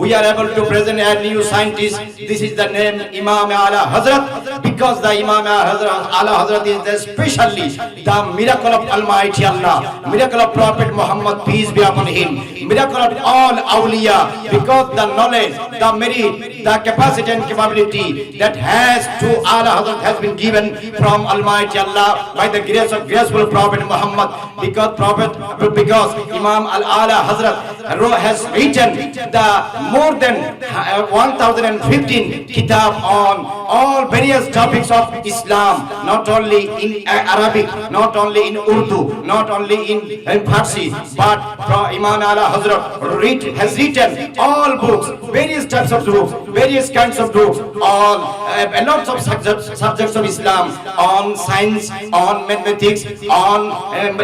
we are able to present a new scientist. This is the name Imam Ala Hazrat, because the Imam Ala Hazrat is especially the miracle of Almighty Allah, miracle of Prophet Muhammad, peace be upon him, miracle of all awliya, because the knowledge, the merit, the capacity and capability that has to Ala Hazrat has been given from Almighty Allah by the grace of graceful Prophet Muhammad, because Imam Ala Hazrat has written the more than 1015 kitab on all various topics of Islam, not only in Arabic, not only in Urdu, not only in Farsi, but Imam Ala Hazrat has written all books, various types of books, various kinds of books, all lots of subjects of Islam, on science, on mathematics, on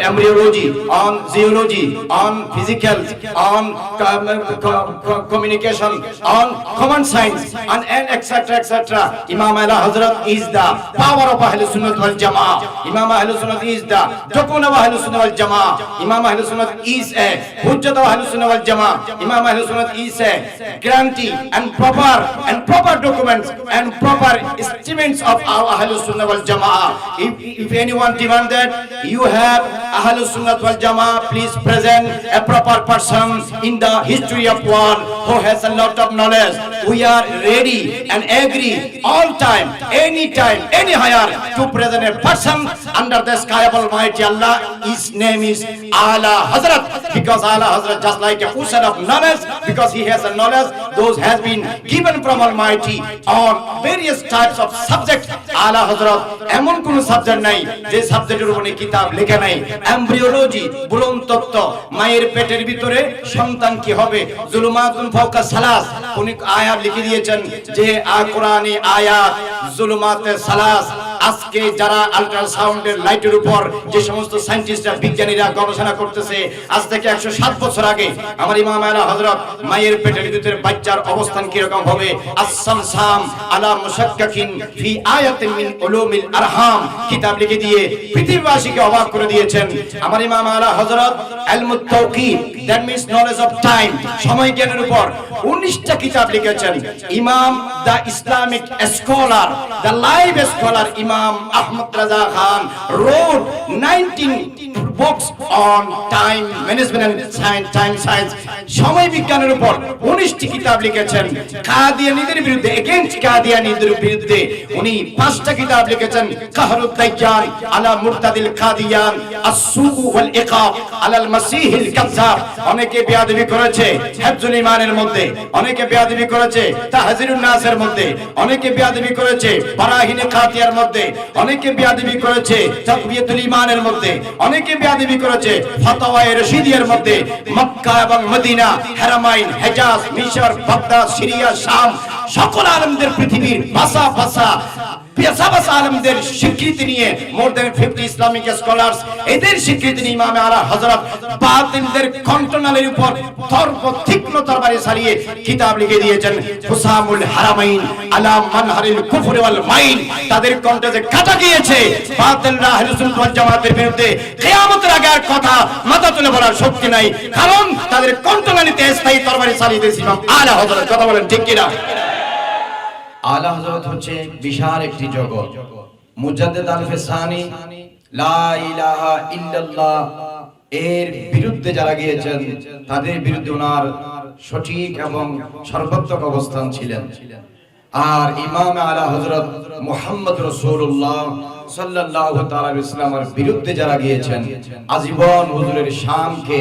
embryology, on zoology, on physical, on communication, on common science, and etc. Imam Ala Hazrat is the power of Ahlus Sunnah wal Jama'ah. Imam Ahlus Sunnah is the dokun of Ahlus Sunnah wal Jama'ah. Imam Ahlus Sunnah is a hujjat of Ahlus Sunnah wal Jama'ah. Imam Ahlus Sunnah is a guarantee and proper documents and proper estimates of our Ahlus Sunnah wal Jama'ah. If anyone demand that you have Ahlus Sunnah wal Jama'ah, please present a proper person in the history of world who has a lot of knowledge. We are ready and agree all time, anytime, anywhere to present a person under the sky of Almighty Allah. His name is Ala Hazrat, because Ala Hazrat just like a ocean of knowledge, because he has a knowledge those has been given from Almighty on various types of subjects. Ala Hazrat এমন কোন subject নাই যে সাবজেক্টের উপরে কিতাব লেখা নাই। Embryology, বুলন তত্ত্ব, মায়ের পেটের ভিতরে সন্তান কি হবে, জুলুমাতুন ফাওকা সালাস, উনি আয়াত লিখে দিয়েছেন যে কোরআনি আয়াত জুলুমাতে সালাস। আজকে যারা আল্ট্রাসাউন্ডের লাইটের উপর যে সমস্ত সায়েন্টিস্টরা, বিজ্ঞানীরা গবেষণা করতেছে, আজ থেকে 107 বছর আগে আমার ইমাম আলা হযরত মায়ের পেটের ভিতরে বাচ্চার অবস্থান কি রকম হবে, আস-সামসাম আলা মুশাক্কাকিন ফি আয়াতিন মিন উলুমিল আরহাম কিতাব লিখে দিয়ে পৃথিবীবাসীকে অবাক করে দিয়েছেন। আমার ইমাম আলা হযরত ইলমুত তাওকীদ, that means knowledge of time, সময় জ্ঞানের উপর 19টা কিতাব লিখেছেন। ইমাম the Islamic scholar, the live scholar Imam Ahmad Raza Khan wrote 19 books on time management and time science, সময় বিজ্ঞানের উপর 19টি কিতাব লিখেছেন। কাদিয়ানীদের বিরুদ্ধে, এগেইনস্ট কাদিয়ানীদের বিরুদ্ধে উনি 5টা কিতাব লিখেছেন। কাহরুদ দাজ্জাল আলা মুরতাদিল কাদিয়ান, আস-সুউ ওয়াল ইকাব আলা আল-মাসীহিল কাযযাব। অনেকে বেয়াদবি করেছে হিফজুল ঈমানের মধ্যে, অনেকে বেয়াদবি করেছে তাহযীরুন নাসের মধ্যে, অনেকে বেয়াদবি করেছে বারাহিনে কাতিয়ার মধ্যে, অনেকে বেয়াদবি করেছে তাকবিয়াতুল ঈমানের মধ্যে, অনেকে বেয়াদবি করেছে ফাতাওয়ায়ে রশিদিয়ার মধ্যে। মক্কা এবং মদিনা, হারামাইন, হেজাজ, মিশর, বাগদাদ, সিরিয়া, শাম, সকল আলেমদের পৃথিবীর ভাষা আলেমদের স্বীকৃতি নিয়ে মোর দেন 50 ইসলামিক স্কলার্স, এদের স্বীকৃতি নিয়ে ইমাম আলা হযরত বাতিলদের কন্ট্রোলের উপর তীক্ষ্ণ তরবারি চালিয়ে কিতাব লিখে দিয়েছেন। হুসামুল হারামাইন আলা মানহারিল কুফর ওয়াল মাইন, তাদের কণ্ঠে যে কাটা গিয়েছে বাতিলরা আহলুস সুন্নাত ওয়াল জামাতের বিরুদ্ধে, কিয়ামতের আগে আর কথা মাথা তুলে বলার শক্তি নাই, কারণ তাদের কন্ট্রোলিতে স্থায়ী তরবারি চালিয়ে দিয়েছে ইমাম আলা হযরত। কথা বলেন ঠিক কিনা? আলা হযরত হচ্ছে বিশাল একটি জগৎ। মুজাদ্দিদ আল-ফিসানি লা ইলাহা ইল্লাল্লাহ এর বিরুদ্ধে যারা গিয়েছেন তাদের বিরুদ্ধে ওনার সঠিক এবং সর্বাত্মক অবস্থান ছিলেন। আর ইমাম আলা হযরত মুহাম্মদ রাসূলুল্লাহ সাল্লাল্লাহু তাআলা আলাইহি ওয়াসাল্লামের বিরুদ্ধে যারা গিয়েছেন, আজীবন হুজুরের শানকে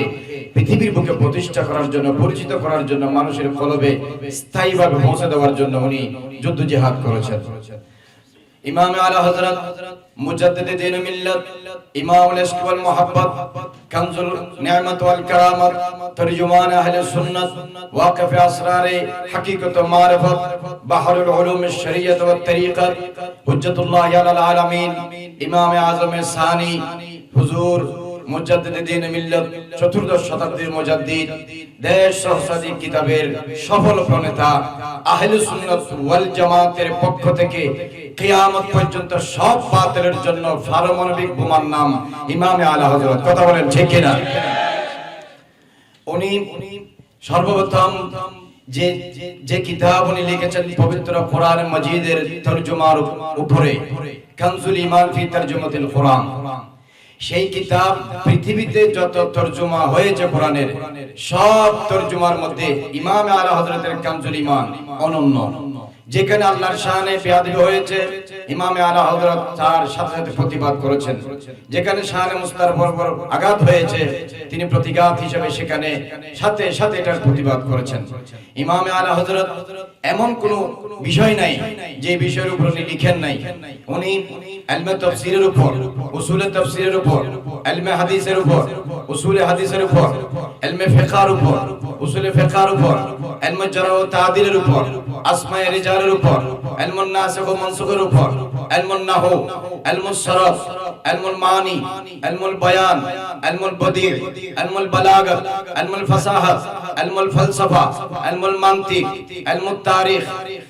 পৃথিবীর বুকে প্রতিষ্ঠা করার জন্য, পরিচিত করার জন্য, মানুষের কলবে স্থায়ীভাবে পৌঁছে দেওয়ার জন্য উনি যুদ্ধ জিহাদ করেছেন। ইমাম আলা হযরত মুজাদ্দিদ দ্বীন মিল্লাত, ইমামুল ইশক ওয়াল মুহাব্বত, কানজুল নিয়ামত ওয়াল কারামত, তরজুমান আহলে সুন্নাত, ওয়াকিফ আসরারে হাকিকত ওয়া মারিফত, বাহরুল উলুম আশ-শরীয়ত ওয়াত তরিকাত, হুজ্জাতুল্লাহ আলাল আলামিন, ইমাম আযম সানি হুজুর মুজাদ্দিদ দ্বীন মিল্লাত, চতুর্দশ শতাব্দীর মুজাদ্দিদ, দেশ সহস্রাধিক কিতাবের সফল প্রণেতা, আহলে সুন্নাত ওয়াল জামাতের পক্ষ থেকে কিয়ামত পর্যন্ত সব বাতিলের জন্য পারমাণবিক বোমার নাম ইমাম আলা হযরত। কথা বলেন ঠিক কিনা? উনি সর্বপ্রথম যে যে কিতাব উনি লিখেছেন পবিত্র কোরআন মাজিদের তরজমার উপরে, কানজুল ঈমান ফি তরজমাতিল কোরআন, সেই কিতাব পৃথিবীতে যত তরজমা হয়েছে কোরআনের সব তরজমার মধ্যে ইমাম আলা হযরতের কানজুল ঈমান অনন্য। যেখানে আল্লাহর শানে বেয়াদবি হয়েছে ইমামে আলা হযরত তার সাথে সাথে প্রতিবাদ করেছেন, যেখানে শানে মুস্তারফর আঘাত হয়েছে তিনি প্রতিঘাত হিসেবে সেখানে সাথে সাথে এটার প্রতিবাদ করেছেন। ইমামে আলা হযরত এমন কোন বিষয় নাই যে বিষয়ের উপর উনি লিখেন নাই। উনি ইলমে তাফসীরের উপর, উসুলে তাফসীরের উপর, ইলমে হাদিসের উপর, উসুলে হাদিসের উপর, ইলমে ফিকহের উপর, উসুলে ফিকহের উপর, ইলমে জারহ ও তা'দীলের উপর, আসমায়ে রিজালের উপর, ইলমুন নাসিখ ও মানসুখের উপর, ইলমুন নাহু, ইলমুস সরফ, ইলমুল মানি, ইলমুল বায়ান, ইলমুল বদী, ইলমুল বালাগাত, ইলমুল ফাসাহাত, ইলমুল ফালসাফা, ইলমুল মানতিক, ইলমুত তারিখ,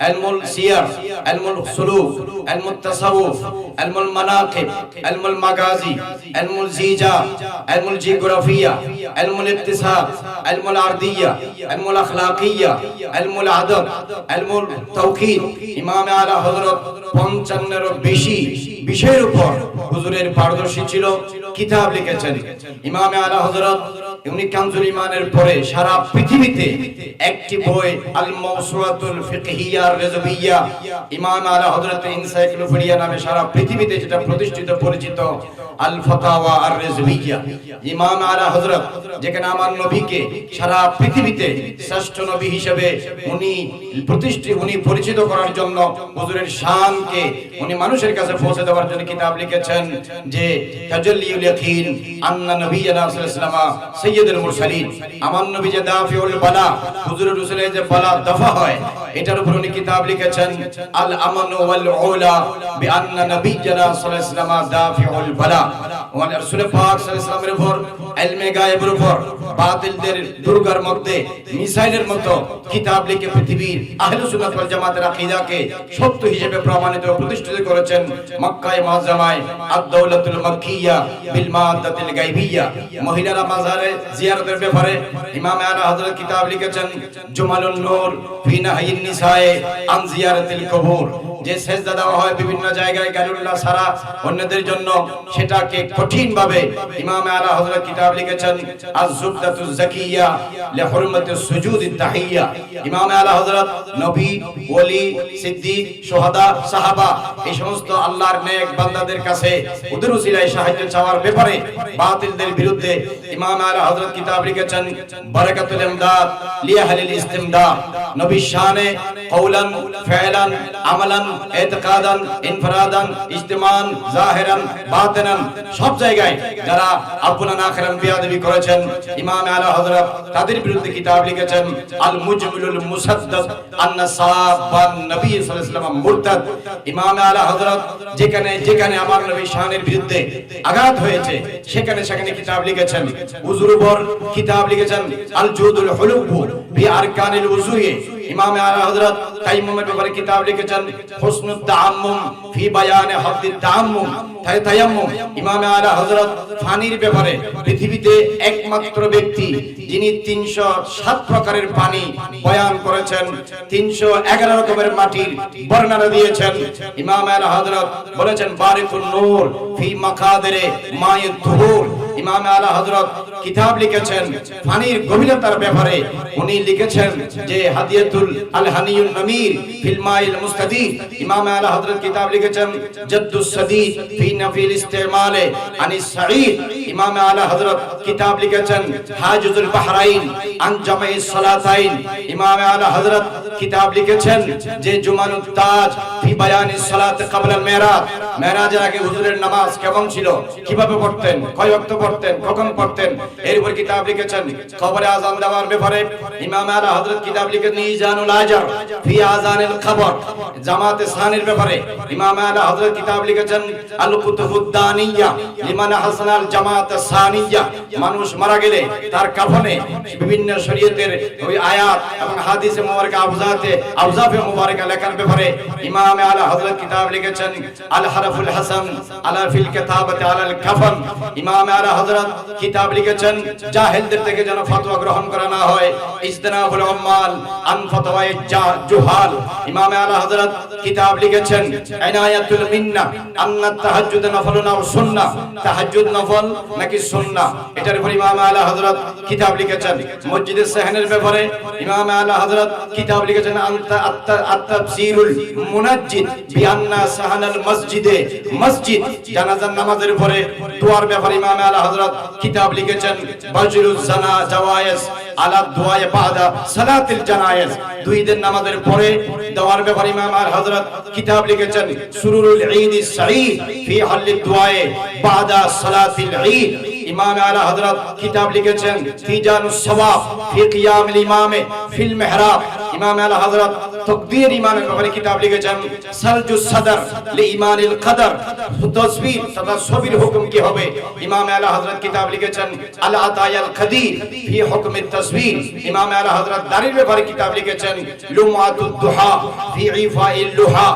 ইলমুল সিয়ার, ইলমুল সুলুক, ইলমুত তাসাউফ, ইলমুল মানাকিব, ইলমুল মাগাজি, ইলমুল জিজা, ইলমুল জিওগ্রাফিয়া, ইলমুল ইকতিসাদ, ইলমুল আরদিয়া, ইলমুল আখলাকিয়া, ইলমুল আদব, ইলমুল তাওকীদ। ইমাম আলা হযরত 55 এর বেশি বিষয়ের উপর হুজুরের পারদর্শী ছিল, কিতাব লিখেছেন। ইমাম আলা হযরত উনি কানজুল ঈমানের পরে সারা পৃথিবীতে একটি বই আল মাওসুআতুল ফিকহিয়া রিজভিয়া, ইমাম আলা হযরতের এনসাইক্লোপিডিয়া নামে সারা পৃথিবীতে যেটা প্রতিষ্ঠিত পরিচিত আল ফাতাওয়া আর রিজভিয়া। ইমাম আলা হযরত যেখানে আমার নবীকে সারা পৃথিবীতে শ্রেষ্ঠ নবী হিসেবে উনি পরিচিত করার জন্য হুজুরের শানকে উনি মানুষের কাছে পৌঁছে দেওয়ার জন্য কিতাব লিখেছেন যে তাজাল্লিউল ইয়াকিন আন্না নবিয়্যানা সাল্লাল্লাহু আলাইহি ওয়াসাল্লাম সাইয়্যিদুল মুরসালিন। আমার নবী যে দাফিউল বালা, হুজুরের রাসূলের যে বালা দফা হয়, এটার উপর উনি কিতাব লিখেছেন আল আমানু ওয়াল উলা বিআন্না নবিয়্যানা সাল্লাল্লাহু আলাইহি ওয়াসাল্লাম দাফিউল বালা। ওয়া রাসূল পাক সাল্লাল্লাহু আলাইহি ওয়াসাল্লামের উপর ইলমে গায়েবের উপর বাতিলদের দুর্গার মধ্যে মিসাইলের মতো কিতাব লিখে পৃথিবীর আহলে সুন্নাত ওয়াল জামাতের আকীদাকে সত্য হিসেবে প্রমাণিত ও প্রতিষ্ঠিত করেছেন। মক্কায়ে মুআজ্জামায় আদ-দাওলাতুল মাক্কিয়া বিল মাদাতিল গায়বিয়া, মহিলারা মাজারে জিয়ারতের ব্যাপারে ইমাম আলা হযরত কিতাব লিখেছেন জুমালুন নূর ফি নাহয়িন নিসায়ে আন জিয়ারাতিল কবুর। যে সেজদা দেওয়া হয় বিভিন্ন জায়গায় গায়রুল্লাহ ছাড়া অন্যদের জন্য, সেটাকে কঠিন ভাবে ইমাম আলা হযরত কিতাব লিখেছেন আয-যুবদাতুজ যাকিয়া লিহুরমাতিস সুজুদিত তাহিয়া। ইমাম আলা হযরত নবী, ওলি, সিদ্দিক, শুহাদা, সাহাবা এই সমস্ত আল্লাহর নেক বান্দাদের কাছে ওদের উসিলায় সাহায্য চাওয়ার ব্যাপারে বাতিলদের বিরুদ্ধে ইমাম আলা হযরত কিতাব লিখেছেন বারাকাতুল ইমদাদ লিআহলিল ইস্তিমদাদ। নবী শানে কওলান, ফি'লান, আমালান, ইতিকাদান, ইনফরাদান, ইজতিমান, জাহিরান, বাতিনান সব জায়গায় যারা আবুনা আখিরান বিয়াদবি করেছেন ইমাম আলা হযরত তাদের বিরুদ্ধে কিতাব লিখেছেন আল মুজমিলুল মুসাদ্দাদ আন্না সাবান নবী সাল্লাল্লাহু আলাইহি ওয়াসাল্লাম মুরতাদ। ইমাম আলা হযরত যেখানে যেখানে আমার নবী শানের বিরুদ্ধে আঘাত হয়েছে সেখানে সেখানে কিতাব লিখেছেন। উযুর উপর কিতাব লিখেছেন আল জুদুল হুলুব বি আরকানিল উযুয়ে। ইমাম আলা হযরত তায়াম্মুমের ব্যাপারে কিতাব লিখেছেন হুসনুত তায়াম্মুম ফি বায়ানে হাদ্দিত তায়াম্মুম। তায়াম্মুম ইমাম আলা হযরত পানির ব্যাপারে পৃথিবীতে একমাত্র ব্যক্তি যিনি 307 প্রকারের পানি বয়ান করেছেন, 311 রকমের মাটির বর্ণনা দিয়েছেন। ইমাম আলা হযরত বলেছেন বারিকুন নূর ফি মাকাদিরে মায়িত তুহুর। ইমাম আলা হযরত কিতাব লিখেছেন পানির গভীরতার ব্যাপারে। উনি লিখেছেন যে হাদিয়াতুল আল হানিয়ুন নামির ফিল মাইল মুস্তাদিদ। ইমাম আলা হযরত কিতাব লিখেছেন জাদ্দুস সাদীদ ফি নাফিল ইস্তেমালে আনিস সাঈদ। ইমাম আলা হযরত কিতাব লিখেছেন হাজুজুল বাহরাইন আন জামাইস সালাতাইন। ইমাম আলা হযরত কিতাব লিখেছেন যে জুমানুত তাজ ফি বায়ানিস সালাত ক্বাবলাল মিরাজ। মিরাজের আগে হুজুরের নামাজ কেমন ছিল, কিভাবে পড়তেন, কয় ওয়াক্ত পড়তেন, কখন পড়তেন, এর উপর কিতাব লিখেছেন। কবরে আযান দেওয়ার ব্যাপারে ইমাম আলা হযরত কিতাব লিখেছেন ইজানুল আজর ফি আযানিল কবর। জামাতে সানের ব্যাপারে ইমাম আলা হযরত কিতাব লিখেছেন আল কুতুবুদ দানিয়া লিমান হাসানাল জামাত সানিয়া। মানুষ মারা গেলে তার কাফনে বিভিন্ন শরীয়তের ওই আয়াত এবং হাদিসে মুবারকা আওজাফে মুবারকা লেখার ব্যাপারে ইমাম আলা হযরত কিতাব লিখেছেন আল হারফুল হাসান আলা ফিল কিতাবাতি আলাল কাফন। ইমাম আলা হযরত কিতাব লিখেছেন জাহেলদের থেকে যেন ফতোয়া গ্রহণ করা না হয়। ইজতিনাবুল উম্মাল আন ফতওয়ায়ে জুহাল। ইমাম আলা হযরত কিতাব লিখেছেন ইনায়াতুল মিন্নাহ আন্না তাহাজ্জুদ নফলুন আও সুন্নাহ, তাহাজ্জুদ নফল নাকি সুন্নাহ, এটার উপর ইমাম আলা হযরত কিতাব লিখেছেন। মসজিদে সেহনের ব্যাপারে ইমাম আলা হযরত কিতাব লিখেছেন আত-তাফসীরুল মুনাজ্জিদ বিআন্না সাহানাল মসজিদে, মসজিদ জানাজার নামাজের পরে দোয়ার ব্যাপারে ইমাম আলা হযরত কিতাব লিখেছেন বাজরুজ জানা জাওয়ায়েজ আলা দুআয়ে বাদা সালাতিল জানায়েজ, দুই দিন নামাজের পরে দোয়ার ব্যাপারে ইমাম আলা হযরত কিতাব লিখেছেন সুরুরুল ঈদিস সাঈদ ফি হাল্লিদ দুআয়ে বাদা সালাতিল ঈদ। ইমাম আলা হযরত কিতাব লিখেছেন তিজানুস সওয়াব ফি কিয়ামিল ইমামে ফিল মিহরাব। ইমাম আলা হযরত তাকবীর ইমামের ব্যাপারে কিতাব লিখেছেন সালজুস সাদর লিইমানিল কদর, তাসবিহ তথা সবির হুকুম কি হবে। ইমাম আলা হযরত কিতাব লিখেছেন আল আতায়াল কাদির ফি হুকমিত তাসবিহ। ইমাম আলা হযরত দাড়ির ব্যাপারে কিতাব লিখেছেন লুমাতুদ দুহা ফি ইফাইল লুহা।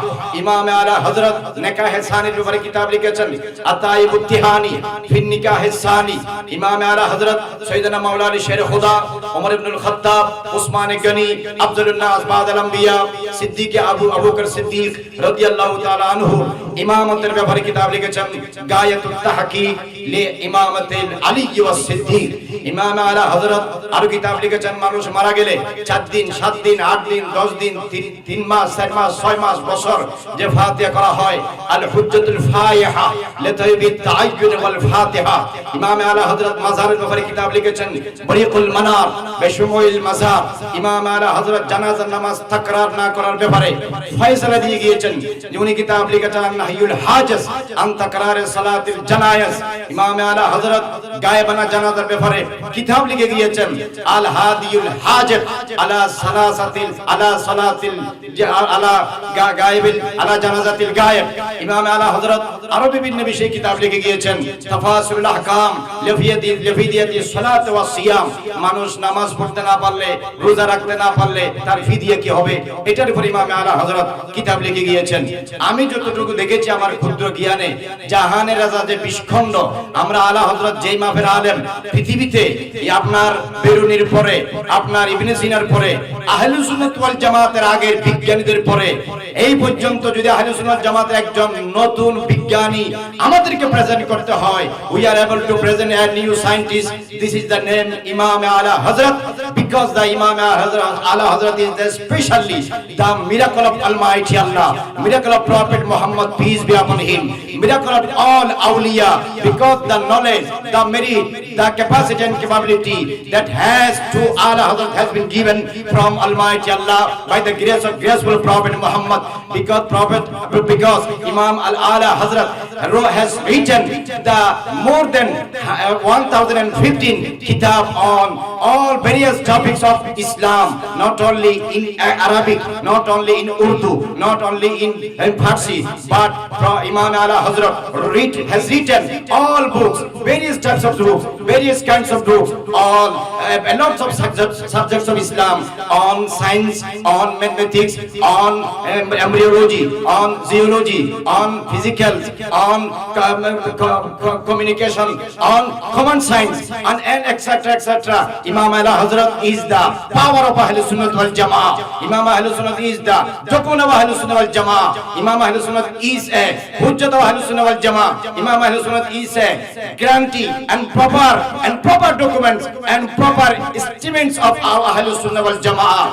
ইমাম আলা হযরত নিকাহে সানির ব্যাপারে কিতাব লিখেছেন আতাইবুত তিহানি ফি নিকাহে সানি। ইমাম আলা হযরত সাইয়েদনা মাওলানা শের খুদা ওমর ইবনুল খাত্তাব, উসমান গনি, আফজলুন নাস বাদাল আম্বিয়া, সিদ্দিক আবু বকর সিদ্দিক রাদিয়াল্লাহু তাআলা আনহু ইমামতের ব্যাপারে কিতাব লিখেছেন গায়াতুত তাহকিক লি ইমামাতিল আলী ওয়াস সিদ্দিক। ইমাম আলা হযরত আর কিতাব লিখেছেন মানুষ মারা গেলে 4 দিন 7 দিন 8 দিন 10 দিন 3 মাস 4 মাস 6 মাস বছর যে ফাতিহা করা হয় আল হুজ্জাতুল ফায়িহা লিতাইবিত তাআয়্যুন ওয়াল ফাতিহা। ইমাম আলা হযরত মাজারের ব্যাপারে কিতাব লিখেছেন বরিকুল মানার বিশুমুল মাজার। ইমাম আলা হযরত জানাজার নামাজ তাকরার না করার ব্যাপারে ফয়সালা দিয়ে গিয়েছেন। উনি কিতাব লিখেছেন নাহিউল হাজাজ আন তাকরারে সালাতিল জানায়েজ। ইমাম আলা হযরত গায়েবানা জানাজার ব্যাপারে কিতাব লিখে গিয়েছেন আল হাদিউল হাজাত আলা সালাসাতিল আলা সালাতিল আলা গায়েবিল আলা জানাজাতিল গায়েব। ইমাম আলা হযরত আরো বিভিন্ন বিষয়ে কিতাব লিখে গিয়েছেন তাফাসিরুল আহকাম লিফিদিয়াতি সালাত ওয়া সিয়াম। মানুষ নামাজ পড়তে না পারলে, রোজা রাখতে না পারলে তার ফিদিয়া কি হবে, এটার উপর ইমাম আলা হযরত কিতাব লিখে গিয়েছেন। আমি যতটুকু দেখেছি আমার ক্ষুদ্র জ্ঞানে, জাহানের রাজা যে বিশখণ্ড, আমরা আলা হযরত যেই মাপের আলেম পৃথিবীতে আপনার বেরুনির পরে, আপনার ইবনে সিনার পরে, আহলুস সুন্নাত ওয়াল জামাতের আগের বিজ্ঞানীদের পরে এই পর্যন্ত যদি আহলুস সুন্নাত জামাতের একজন নতুন বিজ্ঞানী আমাদেরকে প্রেজেন্ট করতে হয়, we are able to present a new scientist. This is the name Imam Ala Hazrat, because the Imam Ala Hazrat is especially the miracle of Almighty Allah, miracle of Prophet Muhammad, peace be upon him, miracle of all awliya, because the knowledge, the merit, the capacity and capability that has to Ala Hazrat has been given from Almighty Allah by the grace of graceful Prophet Muhammad, because Imam Ala Hazrat has written the more than 1015 kitab on all various topics of Islam, not only in Arabic, not only in Urdu, not only in Farsi, but Imam Ala Hazrat has written all books, various types of books, various kinds of books, all a lot of subjects of Islam, on science, on mathematics, on embryology, on zoology, on physical, on communication, on common science, and etc. etc. Imam Ala Hazrat is the power of Ahlus Sunnah wal Jama'ah. Imam Ahlus Sunnah is the Dokun of Ahlus Sunnah wal Jama'ah. Imam Ahlus Sunnah is a Hujjat of Ahlus Sunnah wal Jama'ah. Imam Ahlus Sunnah is a guarantee and proper documents and proper estimates of our Ahlus Sunnah wal Jama'ah.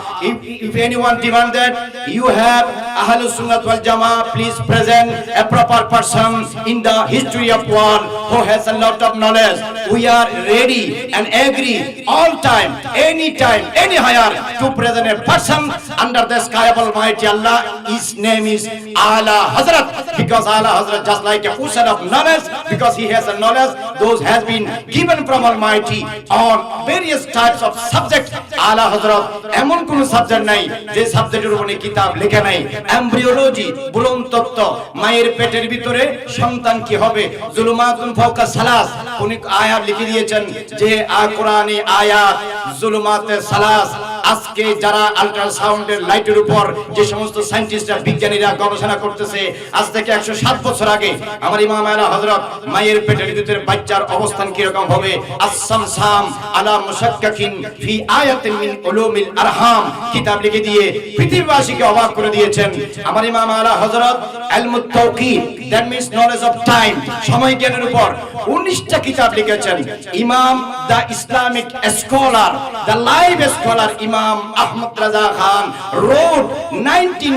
If anyone demand that you have Ahlus Sunnah wal Jama'ah, please present a proper person in the history of world who has a lot of knowledge. We are ready and agree all time, anytime, anywhere to present a person under the sky of Almighty Allah. His name is Ala Hazrat, because Ala Hazrat just like a ocean of knowledge, because he has a knowledge those has been given from Almighty on various types of subjects. Ala Hazrat এমন কোন subject নাই যে সাবজেক্টের উপরে কিতাব লেখা নাই। Embryology, ভ্রূণ তত্ত্ব, মায়ের পেটের ভিতরে সন্তান কি হবে, জুলুমাতুন ফাওকা সালাস, উনি আয়াত লিখে দিয়েছেন যে কোরআনী আয়াত জুলুমাতে সালাস। আজকে যারা আল্ট্রাসাউন্ডের লাইটের উপর যে সমস্ত সায়েন্টিস্টরা বিজ্ঞানীরা গবেষণা করতেছে, আজ থেকে 107 বছর আগে আমার ইমাম আলা হযরত মায়ের পেটের ভিতরে বাচ্চার অবস্থান কি রকম হবে, আস-সামসাম আলা মুশাক্কাকিন ফি আয়াতিন মিন উলুমিল আরহাম কিতাব লিখে দিয়ে পৃথিবীবাসীকে অবাক করে দিয়েছেন। আমার ইমাম আলা হযরত ইলমুত তাওকীদ, that means knowledge of time, সময় জ্ঞানের উপর 19টা কিতাব লিখেছেন। ইমাম the Islamic scholar, the live scholar Imam Ahmad Raza Khan wrote 19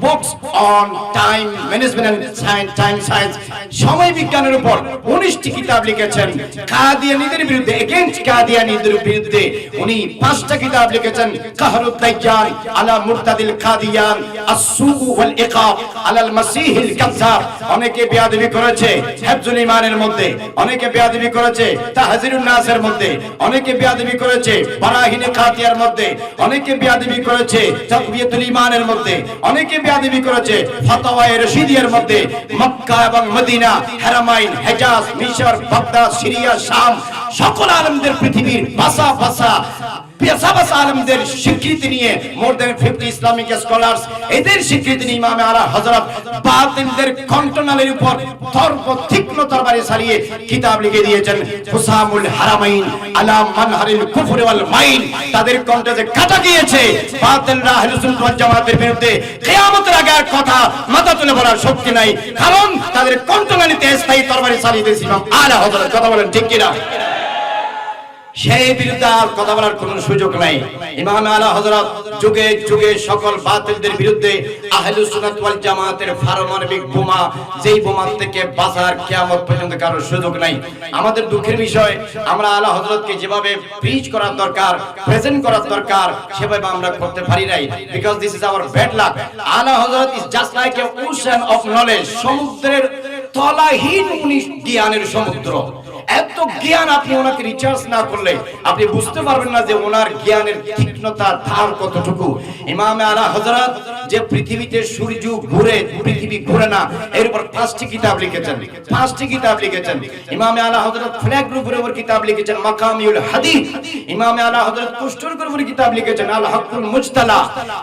books on time management and time science, সময় বিজ্ঞানের উপর 19টি কিতাব লিখেছেন। কাদিয়ানীদের বিরুদ্ধে, এগেইনস্ট কাদিয়ানীদের বিরুদ্ধে উনি 5টা কিতাব লিখেছেন। কাহরুদ দাজ্জাল আলা মুরতাদিল কাদিয়ান, আস-সুক ওয়াল ইকাব আলা আল মাসিহিল কাযযাব। অনেকে বেয়াদবি করেছে হিফজুল ঈমানের মধ্যে, অনেকে বেয়াদবি করেছে তাহজিরুন নাসের মধ্যে, অনেকে বেয়াদবি করেছে বারাহিনে কাতিয়ার মধ্যে, অনেকে বেয়াদবি করেছে তাকবিয়াতুল ঈমানের মধ্যে, অনেকে বেয়াদবি করেছে ফাতাওয়ায়ে রশিদিয়ার মধ্যে। মক্কা এবং মদিনা, হারামাইন, হেজাজ, মিশর, বাগদাদ, সিরিয়া, শাম, সকল আলেমদের পৃথিবীর ভাষা আলেমদের স্বীকৃতি নিয়ে মোর দেন 50 ইসলামিক স্কলার্স, এদের স্বীকৃতি নিয়ে ইমাম আলা হযরত বাতিলদের কন্ট্রোলের উপর তীক্ষ্ণ তরবারি চালিয়ে কিতাব লিখে দিয়েছেন। হুসামুল হারামাইন আলা মানহারিল কুফর ওয়াল মাইন। তাদের কণ্ঠে যে কাটা গিয়েছে বাতিলরা আহলে সুন্নাত ওয়াল জামাতের বিরুদ্ধে, কিয়ামতের আগে আর কথা মাথা তুলে বলার শক্তি নাই, কারণ তাদের কন্ট্রোলে স্থায়ী তরবারি চালিয়ে দিয়েছে ইমাম আলা হযরত। কথা বলেন ঠিক কিনা? সেই বিরুদ্ধে আর কথা বলার কোনো সুযোগ নাই। ইমাম আলা হযরত যুগে যুগে সকল বাতিলদের বিরুদ্ধে আহলে সুন্নাত ওয়াল জামাতের পারমাণবিক বোমা, যেই বোমা থেকে বাঁচার কিয়ামত পর্যন্ত কারো সুযোগ নাই। আমাদের দুঃখের বিষয়, আমরা আলা হযরতকে যেভাবে প্রিচ করার দরকার, প্রেজেন্ট করার দরকার, সেভাবে আমরা করতে পারি নাই। Because this is our bad luck. আলা হযরত is just like a ocean of knowledge. সমুদ্রের তলাহীন উনি জ্ঞানের সমুদ্র। এত জ্ঞান আপনি ওনাকে রিচার্জ না করলে আপনি বুঝতে পারবেন না যে ওনার জ্ঞানের তীক্ষ্ণতা ধার কতটুকু। ইমাম আলা হযরত যে পৃথিবীতে সূর্য ঘুরে, পৃথিবী ঘুরে না, এর উপর 5টি কিতাব লিখেছেন। 5টি কিতাব লিখেছেন। ইমাম আলা হযরত ফ্ল্যাগ গ্রুপের উপর কিতাব লিখেছেন, মাকামিউল হাদিস। ইমাম আলা হযরত কুষ্ঠর উপর কিতাব লিখেছেন, আল হকুল মুজতালা।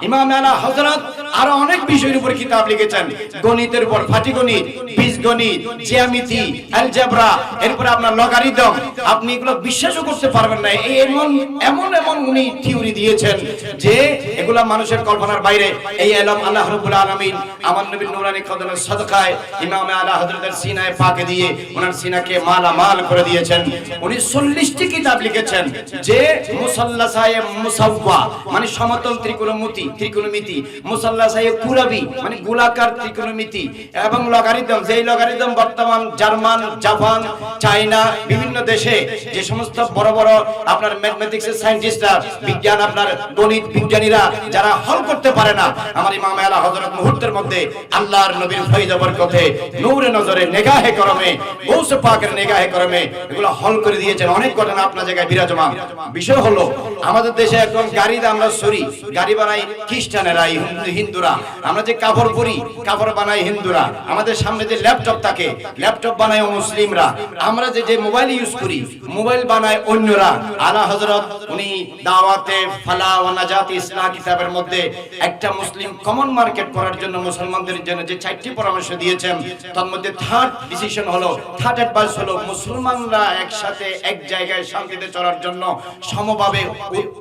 ইমাম আলা হযরত আরো অনেক বিষয়ের উপর কিতাব লিখেছেন। গণিতের উপর, পাটিগণিত, বীজগণিত, জ্যামিতি, অ্যালজেব্রা, এরপর আপনার লগারিদম। আপনি এগুলো বিশ্বাসও করতে পারবেন না। এমন উনি থিওরি দিয়েছেন যে এগুলা মানুষের কল্পনার বাইরে। এই ইলম আল্লাহ রাব্বুল আলামিন আমার নবীর নূরানি কদমের সাদকায় ইমাম আলা হযরতের সিনায় পাকে দিয়ে ওনার সিনাকে মালামাল করে দিয়েছেন। উনি 40টি কিতাব লিখেছেন যে মুসাল্লাসায়ে মুসাওয়া মানে সমতল ত্রিকোণমিতি, মুসাল্লাসায়ে কুরাবি মানে গোলাকার ত্রিকোণমিতি, এবং লগারিদম, যেই লগারিদম বর্তমান জার্মান, জাপান, চায়না, বিভিন্ন দেশে যে সমস্ত বড় বড় আপনার ম্যাথমেটিক্সের সায়েন্টিস্টরা, বিজ্ঞান, আপনার গণিত বিজ্ঞানীরা যারা হল করতে পারে না, আমার ইমাম আলা হযরত মুহূর্তের মধ্যে আল্লাহর নবীর ফয়জ বরকতে, নূরে নজরে, নেগাহে করমে, গৌসে পাকের নেগাহে করমে এগুলো হল করে দিয়েছেন। অনেক ঘটনা আপনার জায়গায় বিরাজমান। বিষয় হলো আমাদের দেশে এখন গাড়িতে আমরা সরি, গাড়ি বানাই খ্রিস্টানেরা, হিন্দুরা। আমরা যে কাপড় পরি, কাপড় বানাই হিন্দুরা। আমাদের সামনে যে ল্যাপটপ থাকে, ল্যাপটপ বানায় মুসলিমরা। আমরা যে মোবাইল ইউজ করি, মোবাইল বানায় অন্যরা। আলা হযরত উনি দাওয়াতে ফালা ওয়া নাজাতি ইসলাহ কিতাবের মধ্যে একটা মুসলিম কমন মার্কেট করার জন্য মুসলমানদের জন্য যে 4টি পরামর্শ দিয়েছেন, তার মধ্যে থার্ড ডিসিশন হলো, থার্ড অ্যাডভাইস হলো, মুসলমানরা একসাথে এক জায়গায় শান্তিতে চলার জন্য, সমভাবে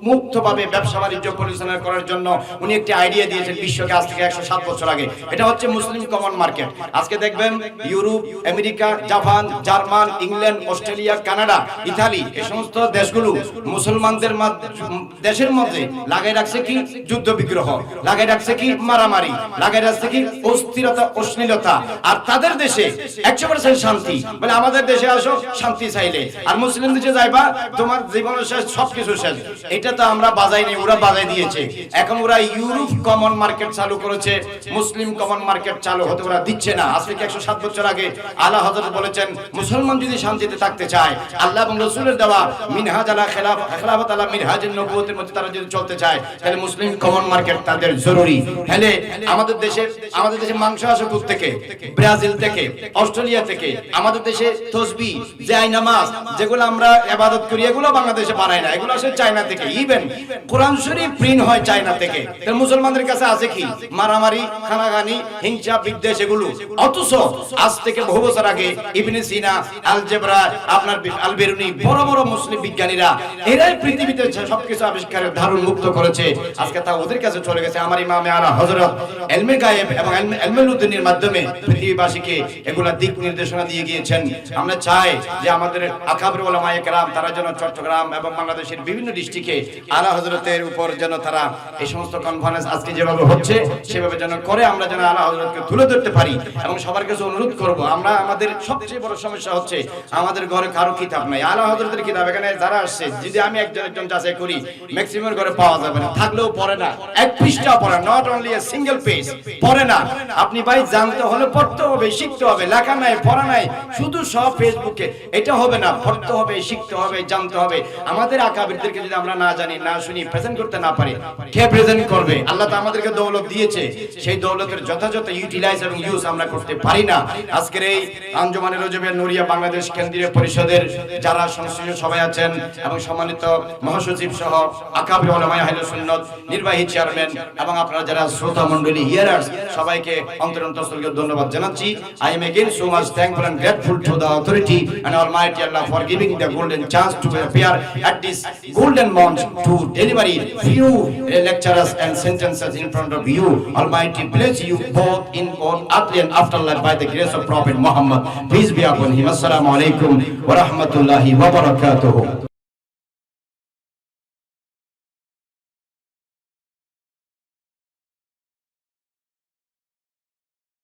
মুক্তভাবে ব্যবসা বাণিজ্য পরিচালনা করার জন্য উনি একটি আইডিয়া দিয়েছেন বিশ্বকে আজ থেকে 107 বছর আগে। এটা হচ্ছে মুসলিম কমন মার্কেট। আজকে দেখবেন Europe, America, Japan, German, England, Australia, Canada, Italy, এই সমস্ত দেশগুলো মুসলমানদের দেশের মধ্যে লাগাই রাখছে কি যুদ্ধ বিগ্রহ, লাগাই রাখছে কি মারামারি, লাগাই রাখছে কি অস্থিরতা, অশ্লীলতা। আর তাদের দেশে 100% শান্তি। বলে আমাদের দেশে আসো শান্তি চাইলে, আর মুসলিম দেশে যাইবা তোমার জীবন শেষ, সবকিছু শেষ। এটা তো আমরা বাজাই নেই, ওরা বাজাই দিয়েছে। এখন ওরা ইউরোপ কমন মার্কেট মার্কেট চালু করেছে, মুসলিম কমন মার্কেট চালু হতে ওরা দিচ্ছে না। আজ থেকে 107 বছর আগে আলা হযরত বলেছেন, মুসলমান যদি শান্তিতে থাকতে চায়, আল্লাহ এবং রাসূলের দেওয়া মিনহাজ আলা খেলাফত আলা মিনহাজুন নবুয়তের মধ্যে তারা যদি চলতে চায়, তাহলে মুসলিম কমন মার্কেট তাদের জরুরি। তাহলে আমাদের দেশে মাংস আসে কোথা থেকে? ব্রাজিল থেকে, অস্ট্রেলিয়া থেকে। আমাদের দেশে তসবিহ, জায় নামাজ যেগুলো আমরা ইবাদত করি, এগুলো বাংলাদেশে বানায় না, এগুলো আসে চায়না থেকে। ইভেন কোরআন শরীফ প্রিন্ট হয় চায়না থেকে। তাহলে মুসলমানদের কাছে আছে কি? মারামারি, খানাগানি, হিংসা, বিদ্বেষ এগুলো। অথচ আজ থেকে বহু বছর আগে ইবনে সিনা, আলজেব্রা, আপনার আল বেরুনি, বড় বড় মুসলিম বিজ্ঞানীরা এরাই পৃথিবীতে সবকিছু আবিষ্কারের ধারণ মুক্ত করেছে। আজকে তা ওদের কাছে চলে গেছে। আমার ইমামে আলা হযরত ইলমে গায়েব এবং ইলমে লুদুনির মাধ্যমে পৃথিবীবাসীকে এগুলা দিক নির্দেশনা দিয়ে গিয়েছেন। আমরা চাই যে আমাদের আকাবির উলামায়ে কেরাম তারা যেন চট্টগ্রাম এবং বাংলাদেশের বিভিন্ন ডিস্ট্রিক্টে আলা হযরতের উপর যেন তারা এই সমস্ত কনফারেন্স আজকে যেভাবে হচ্ছে সেভাবে যেন করে, আমরা যেন আলা হযরতকে তুলে ধরতে পারি। এবং সবার কাছে অনুরোধ করব, আমরা আমাদের সবচেয়ে বড় সমস্যা হচ্ছে আমাদের ঘরে কারো কিতাব নাই। আলা হযরতের কিতাব এখানে যারা আসছে, যদি আমি একজন যাচাই করি, ম্যাক্সিমাম ঘরে পাওয়া যাবে না, থাকলেও পড়ে না, এক পৃষ্ঠা পড়ে, not only a single page পড়ে না। আপনি ভাই জানতে হলে পড়তে হবে, শিখতে হবে। লেখা নাই, পড়া নাই, শুধু সব ফেসবুকে, এটা হবে না। পড়তে হবে, শিখতে হবে, জানতে হবে। আমাদের আকাবিরদেরকে যদি আমরা না জানি, না শুনি, প্রেজেন্ট করতে না পারি, কে প্রেজেন্ট করবে? আল্লাহ তো আমাদেরকে দৌলত দিয়েছে, সেই দৌলতের যথাযথ ইউটিলাইজ এবং ইউজ আমরা করতে পারি না। আজকের এই আঞ্জুমানে রজবে নুরিয়া বাংলাদেশ কেন্দ্রীয় পরিষদের যারা সংশ্লিষ্ট সবাই আছেন এবং সম্মানিত মহাসচিব সহ আকাবির উলামায়ে আহলে সুন্নাত, নির্বাহী চেয়ারম্যান এবং আপনারা যারা শ্রোতা মণ্ডলী, হিয়ারার্স, সবাইকে অন্তরস্থলকে ধন্যবাদ জানাচ্ছি। I am again so much thankful and grateful to the authority and Almighty Allah for giving the golden chance to appear at this golden mount to deliver few lectures and sentences in front of you. Almighty bless you both in both earthly and afterlife by the grace of Prophet Muhammad. Peace be upon him. Assalamu alaikum wa rahmatullahi wa barakatuh.